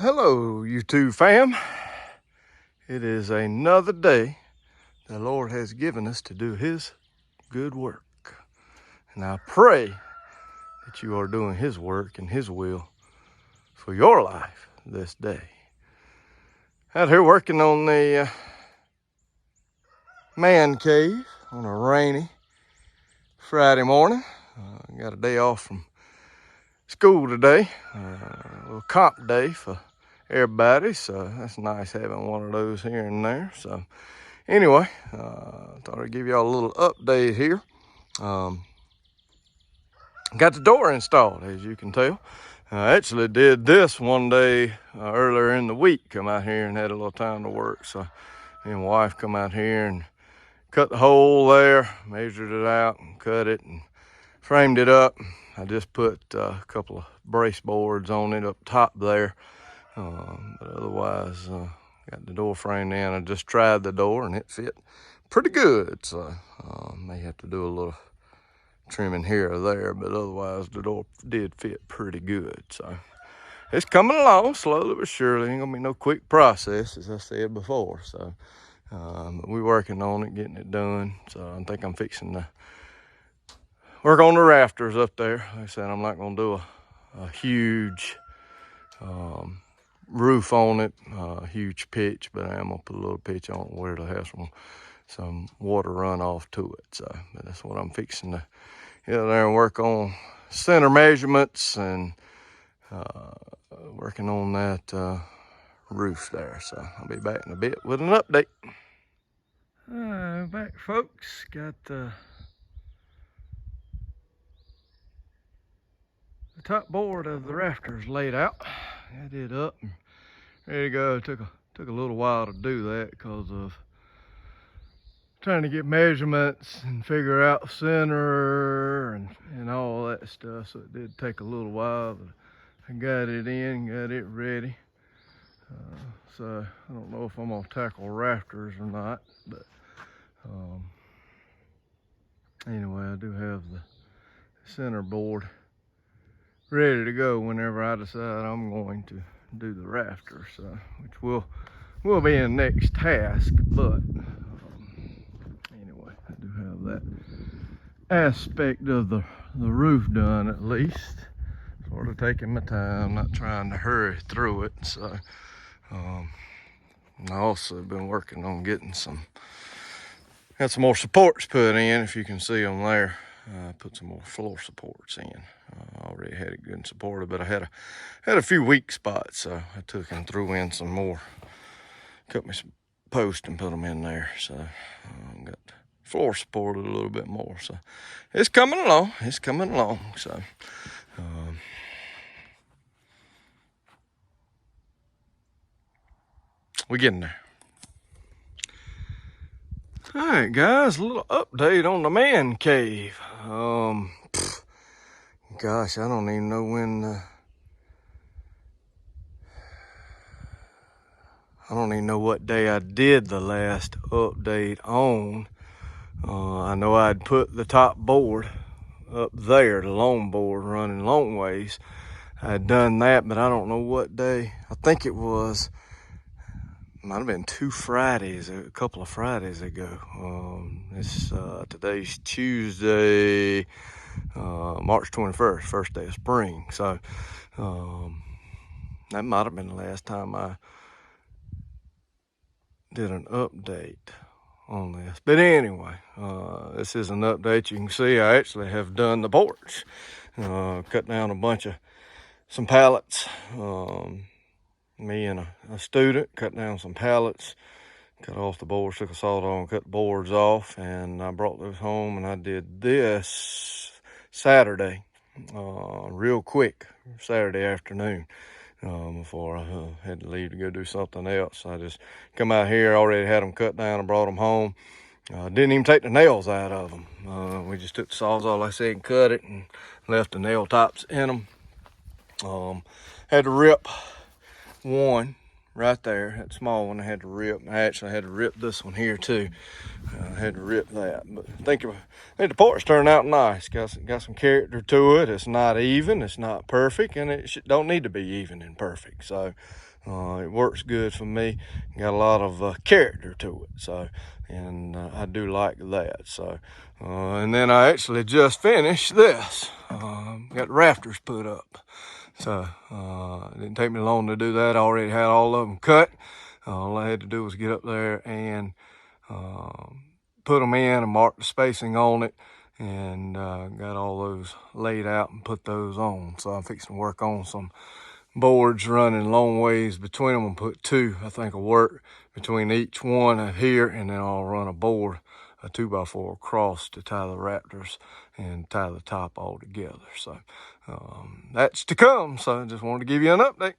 Hello, YouTube fam. It is another day the Lord has given us to do His good work. And I pray that you are doing His work and His will for your life this day. Out here working on the man cave on a rainy Friday morning. Got a day off from school today, a little comp day for everybody, so that's nice having one of those here and there. So anyway, thought I'd give y'all a little update here. Got the door installed, as you can tell. I actually did this one day earlier in the week. Come out here and had a little time to work, so me and my wife come out here and cut the hole there, measured it out and cut it and framed it up. I just put a couple of brace boards on it up top there, but otherwise got the door framed in. I just tried the door and it fit pretty good, so may have to do a little trimming here or there, but otherwise the door did fit pretty good. So it's coming along slowly but surely. Ain't gonna be no quick process, as I said before. So but we're working on it, getting it done. So I think I'm fixing to work on the rafters up there. Like I said, I'm not gonna do a huge roof on it, huge pitch, but I am gonna put a little pitch on it where it'll have some water runoff to it. So but that's what I'm fixing to get there and work on center measurements and working on that roof there. So I'll be back in a bit with an update. Back, folks. Got the top board of the rafters laid out. Got it up and ready to go. Took a little while to do that because of trying to get measurements and figure out center and all that stuff. So it did take a little while, but I got it in, got it ready. So I don't know if I'm gonna tackle rafters or not, but anyway, I do have the center board ready to go whenever I decide I'm going to do the rafters, so which will be in next task. But anyway, I do have that aspect of the roof done, at least. Sort of taking my time, not trying to hurry through it. So I also been working on getting got some more supports put in, if you can see them there. Put some more floor supports in. Already had it good and supported, but I had a few weak spots, so I took and threw in some more. Cut me some posts and put them in there. So got the floor supported a little bit more. So it's coming along. It's coming along. So we're getting there. All right, guys, a little update on the man cave. Gosh, I don't even know when. I don't even know what day I did the last update on. I know I'd put the top board up there, the long board running long ways. I'd done that, but I don't know what day. I think it was. Might have been a couple of Fridays ago. Today's Tuesday, March 21st, first day of spring. So that might have been the last time I did an update on this. But anyway, this is an update. You can see I actually have done the porch. Cut down a bunch of some pallets. Me and a student cut down some pallets, cut off the boards, took a saw on, cut the boards off, and I brought those home, and I did this Saturday, real quick, Saturday afternoon, before I had to leave to go do something else. I just come out here, already had them cut down, and brought them home. Didn't even take the nails out of them. We just took the sawzall, like I said, and cut it, and left the nail tops in them. Had to rip one right there, that small one I had to rip. I actually had to rip this one here too. I had to rip that, but I think the porch turned out nice. Got some character to it. It's not even, it's not perfect, and it don't need to be even and perfect. So It works good for me. Got a lot of character to it, so, and I do like that. So, and then I actually just finished this. Got rafters put up. So it didn't take me long to do that. I already had all of them cut. All I had to do was get up there and put them in and mark the spacing on it, and got all those laid out and put those on. So I'm fixing to work on some boards running long ways between them and put two, I think, will work between each one of here, and then I'll run a board, a 2x4 across to tie the Raptors and tie the top all together. So that's to come. So I just wanted to give you an update.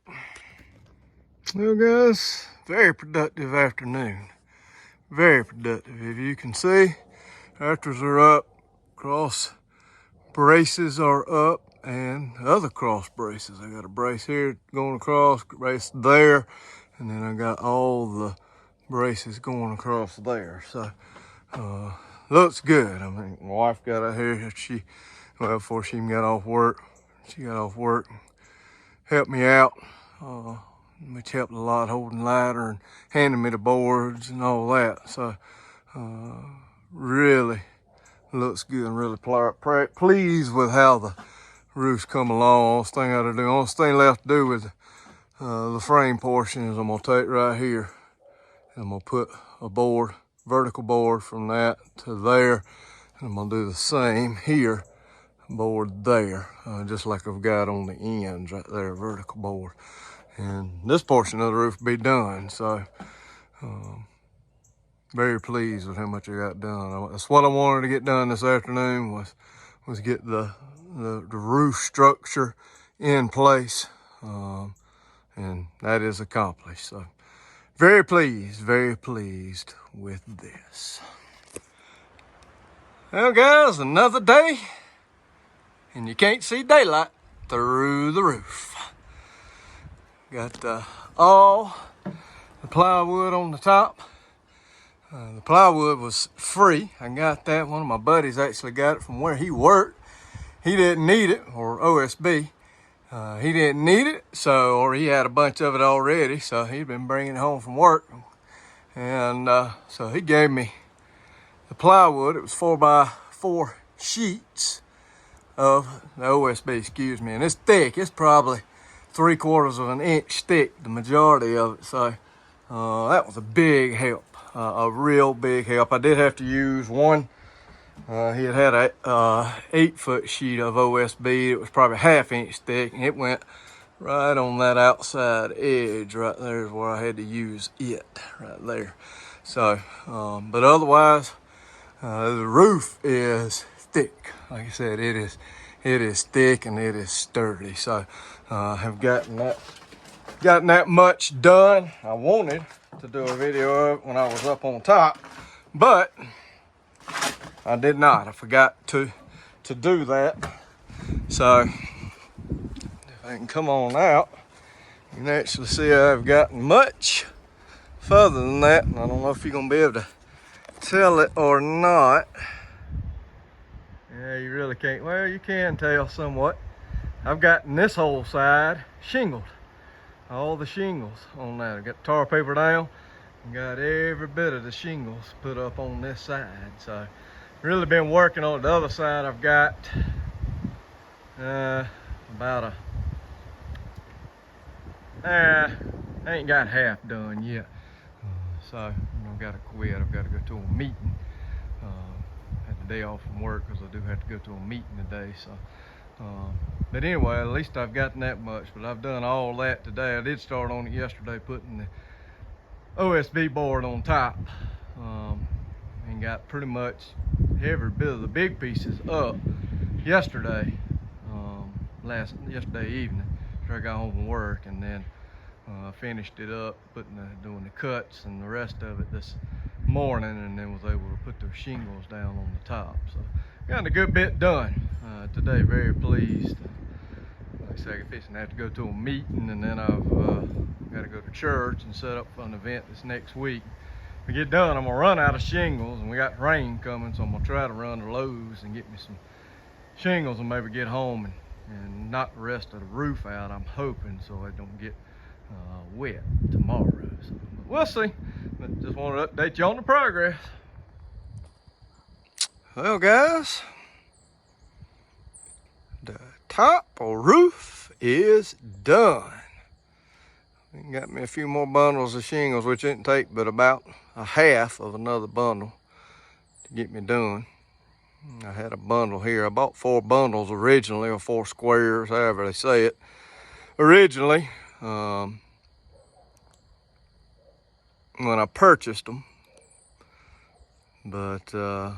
Well, guys, very productive afternoon. Very productive. If you can see, Raptors are up, cross braces are up, and other cross braces. I got a brace here going across, brace there, and then I got all the braces going across there. So looks good. I mean, my wife got out here, before she even got off work, helped me out, which helped a lot, holding ladder and handing me the boards and all that. So really looks good. I'm really pleased with how the roof's come along. Only thing left to do with the frame portion is I'm gonna take right here and I'm gonna put a board, vertical board from that to there, and I'm gonna do the same here, board there, just like I've got on the ends right there, vertical board. And this portion of the roof will be done. So very pleased with how much I got done. That's what I wanted to get done this afternoon, was get the roof structure in place, and that is accomplished. So very pleased with this. Well, guys, another day, and you can't see daylight through the roof. Got all the plywood on the top. The plywood was free. I got that. One of my buddies actually got it from where he worked. He didn't need it, or OSB. He didn't need it, or he had a bunch of it already, so he'd been bringing it home from work. And so he gave me the plywood. It was 4x4 sheets of the OSB, excuse me. And it's thick. It's probably 3/4 of an inch thick, the majority of it. So that was a big help. A real big help. I did have to use one. He had a 8-foot sheet of OSB. It was probably 1/2 inch thick, and it went right on that outside edge right there is where I had to use it right there. So, but otherwise, the roof is thick. Like I said, it is thick and it is sturdy. So, I have gotten that much done. I wanted to do a video of it when I was up on top, but I did not. I forgot to do that. So if I can come on out, you can actually see I've gotten much further than that. And I don't know if you're gonna be able to tell it or not. Yeah, you really can't. Well, you can tell somewhat. I've gotten this whole side shingled. All the shingles on that. I got tar paper down and got every bit of the shingles put up on this side. So really been working on the other side. I've got about I ain't got half done yet. So I've got to quit. I've got to go to a meeting. Had the day off from work because I do have to go to a meeting today. So but anyway, at least I've gotten that much. But I've done all that today. I did start on it yesterday, putting the OSB board on top, and got pretty much every bit of the big pieces up yesterday, yesterday evening after I got home from work, and then finished it up, doing the cuts and the rest of it this morning, and then was able to put those shingles down on the top. So got a good bit done today. Very pleased. Like I said, I'm fixing to have to go to a meeting, and then I've got to go to church and set up for an event this next week. When we get done, I'm gonna run out of shingles, and we got rain coming, so I'm gonna try to run to Lowe's and get me some shingles and maybe get home and knock the rest of the roof out. I'm hoping, so I don't get wet tomorrow. So we'll see. But just wanted to update you on the progress. Well, guys, the top roof is done. Got me a few more bundles of shingles, which didn't take but about a half of another bundle to get me done. I had a bundle here. I bought 4 bundles originally, or 4 squares, however they say it. Originally, when I purchased them. But, so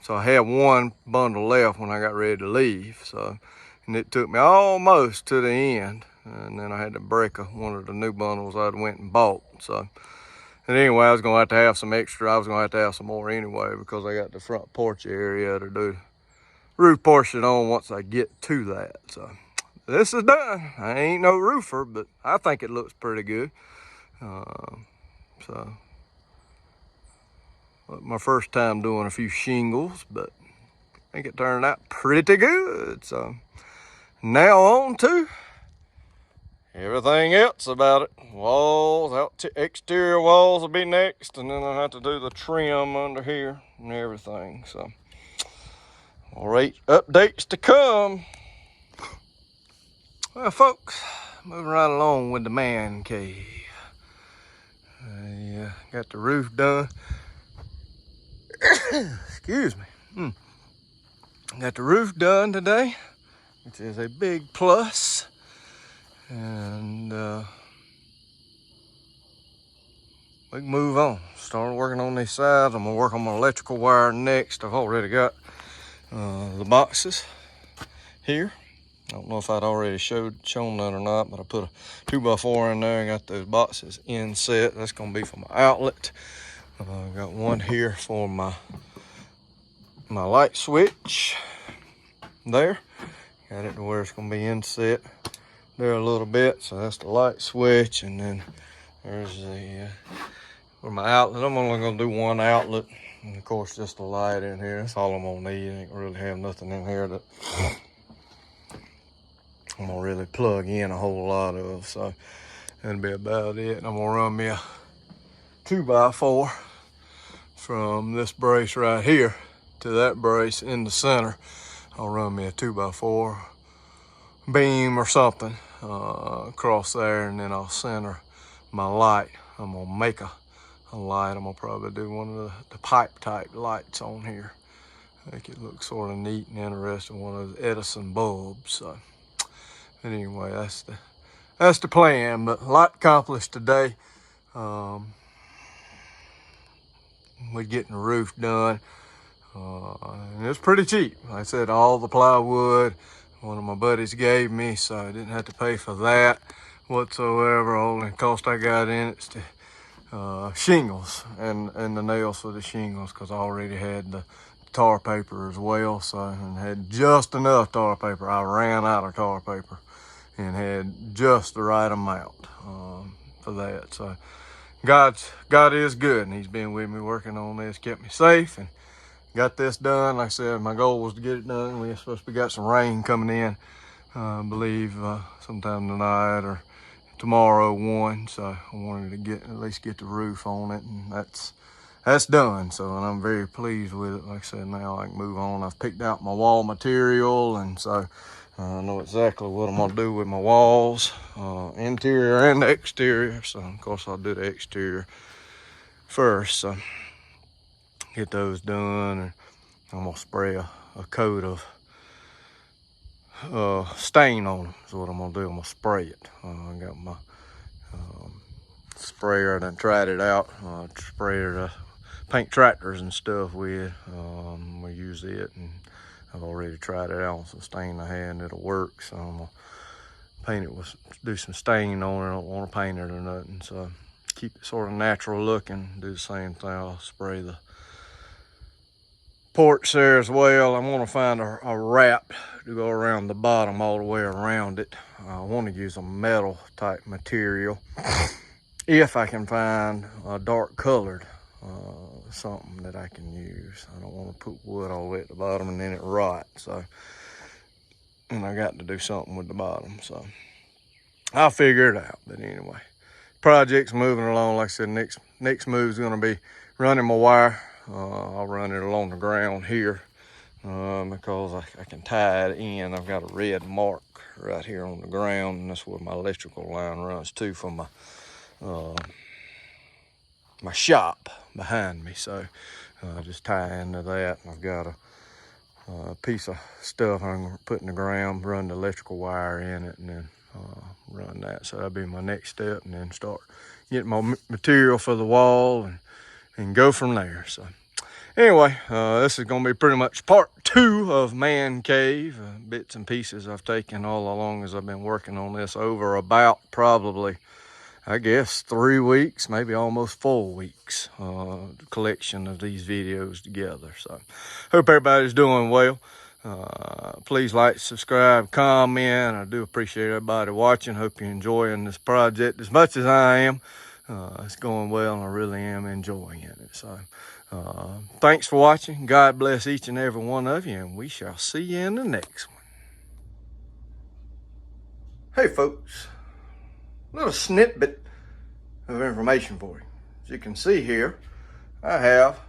I had 1 bundle left when I got ready to leave. So, and it took me almost to the end. And then I had to break one of the new bundles I'd went and bought. So, and anyway, I was gonna have to have some extra. I was gonna have to have some more anyway, because I got the front porch area to do roof portion on once I get to that. So this is done. I ain't no roofer, but I think it looks pretty good. So my first time doing a few shingles, but I think it turned out pretty good. So now on to everything else about it. Walls, exterior walls will be next, and then I'll have to do the trim under here and everything. So, all right, updates to come. Well, folks, moving right along with the man cave. I got the roof done. Excuse me. Got the roof done today, which is a big plus. And we can move on. Started working on these sides. I'm gonna work on my electrical wire next. I've already got the boxes here. I don't know if I'd already shown that or not, but I put a 2x4 in there and got those boxes inset. That's gonna be for my outlet. Got one here for my light switch there. Got it to where it's gonna be inset there a little bit. So that's the light switch, and then there's the for my outlet. I'm only gonna do one outlet, and of course just a light in here. That's all I'm gonna need. I ain't really have nothing in here that I'm gonna really plug in a whole lot of. So that'll be about it. And I'm gonna run me a 2x4 from this brace right here to that brace in the center. I'll run me a 2x4 beam or something across there, and then I'll center my light. I'm gonna make a light. I'm gonna probably do one of the pipe type lights on here. Make it look sort of neat and interesting, one of those Edison bulbs. So anyway, that's the plan. But a lot accomplished today. We're getting the roof done. And it's pretty cheap. Like I said, all the plywood one of my buddies gave me, so I didn't have to pay for that whatsoever. Only cost I got in it's the shingles and the nails for the shingles, because I already had the tar paper as well. So, and had just enough tar paper. I ran out of tar paper and had just the right amount for that. So God is good, and he's been with me working on this, kept me safe, and got this done. Like I said, my goal was to get it done. We're supposed to be got some rain coming in, I believe sometime tonight or tomorrow 1. So I wanted to at least get the roof on it, and that's done. So, and I'm very pleased with it. Like I said, now I can move on. I've picked out my wall material, and so I know exactly what I'm gonna do with my walls, interior and exterior. So of course I'll do the exterior first. So get those done, and I'm gonna spray a coat of stain on them. Is what I'm gonna do. I'm gonna spray it. I got my sprayer. I done tried it out. Sprayer to paint tractors and stuff with. We use it, and I've already tried it out on some stain I had, and it'll work. So I'm gonna paint it do some stain on it. I don't want to paint it or nothing. So keep it sort of natural looking. Do the same thing. I'll spray the porch there as well. I'm gonna find a wrap to go around the bottom all the way around it. I want to use a metal type material if I can find a dark colored something that I can use. I don't want to put wood all the way at the bottom and then it rot. So, and I got to do something with the bottom. So I'll figure it out. But anyway, project's moving along. Like I said, next move is going to be running my wire. I'll run it along the ground here because I can tie it in. I've got a red mark right here on the ground, and that's where my electrical line runs to for my my shop behind me. So just tie into that. I've got a piece of stuff I'm going to put in the ground, run the electrical wire in it, and then run that. So that'll be my next step, and then start getting my material for the wall and go from there. So anyway, this is going to be pretty much part 2 of Man Cave, bits and pieces I've taken all along as I've been working on this over about probably, I guess, 3 weeks, maybe almost 4 weeks, collection of these videos together. So hope everybody's doing well. Please like, subscribe, comment. I do appreciate everybody watching. Hope you're enjoying this project as much as I am. It's going well, and I really am enjoying it. So thanks for watching. God bless each and every one of you, and we shall see you in the next one. Hey folks, a little snippet of information for you. As you can see here, I have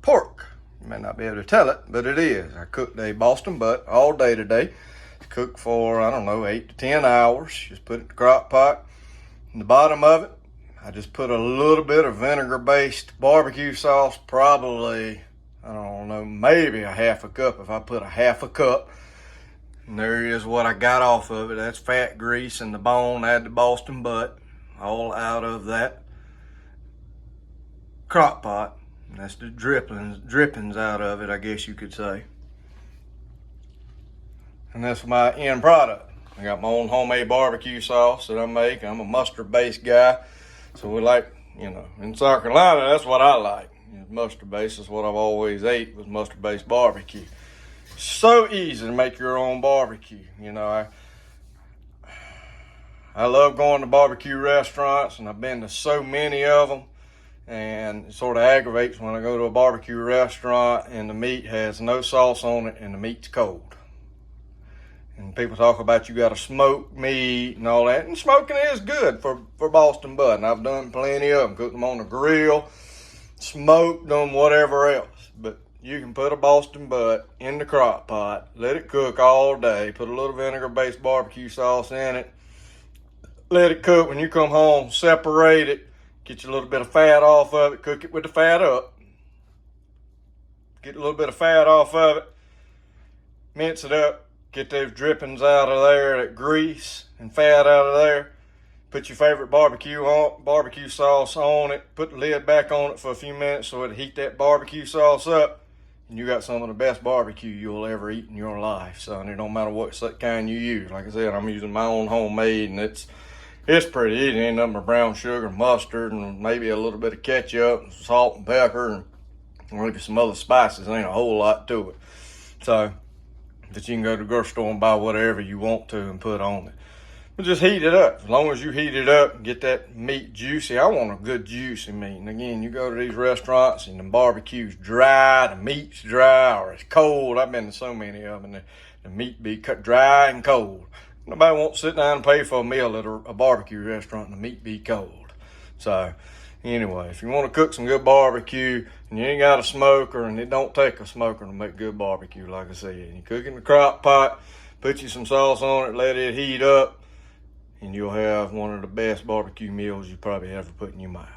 pork. You may not be able to tell it, but it is. I cooked a Boston butt all day today. It's cooked for, I don't know, 8 to 10 hours. Just put it in the crock pot. In the bottom of it, I just put a little bit of vinegar-based barbecue sauce, probably, I don't know, maybe a half a cup if I put a half a cup. And there is what I got off of it. That's fat, grease, and the bone. I had the Boston butt all out of that crock pot. And that's the drippings out of it, I guess you could say. And that's my end product. I got my own homemade barbecue sauce that I make. I'm a mustard-based guy. So we like, in South Carolina, that's what I like. Mustard-based is what I've always ate, was mustard-based barbecue. So easy to make your own barbecue. I love going to barbecue restaurants, and I've been to so many of them. And it sort of aggravates when I go to a barbecue restaurant and the meat has no sauce on it and the meat's cold. And people talk about you got to smoke meat and all that. And smoking is good for Boston butt. And I've done plenty of them. Cooked them on the grill, smoked them, whatever else. But you can put a Boston butt in the crock pot, let it cook all day, put a little vinegar-based barbecue sauce in it, let it cook. When you come home, separate it, get you a little bit of fat off of it, cook it with the fat up. Get a little bit of fat off of it, mince it up, get those drippings out of there, that grease and fat out of there. Put your favorite barbecue sauce on it, put the lid back on it for a few minutes so it'll heat that barbecue sauce up, and you got some of the best barbecue you'll ever eat in your life, son. It don't matter what kind you use. Like I said, I'm using my own homemade, and it's pretty easy. Ain't nothing but brown sugar, mustard, and maybe a little bit of ketchup, and salt and pepper, and maybe some other spices. Ain't a whole lot to it. So, that you can go to the grocery store and buy whatever you want to and put on it. But just heat it up. As long as you heat it up and get that meat juicy. I want a good juicy meat. And again, you go to these restaurants and the barbecue's dry, the meat's dry, or it's cold. I've been to so many of them, and the meat be cut dry and cold. Nobody won't sit down and pay for a meal at a barbecue restaurant and the meat be cold. So anyway, if you want to cook some good barbecue and you ain't got a smoker, and it don't take a smoker to make good barbecue, like I said, you cook in the crock pot, put you some sauce on it, let it heat up, and you'll have one of the best barbecue meals you probably ever put in your mouth.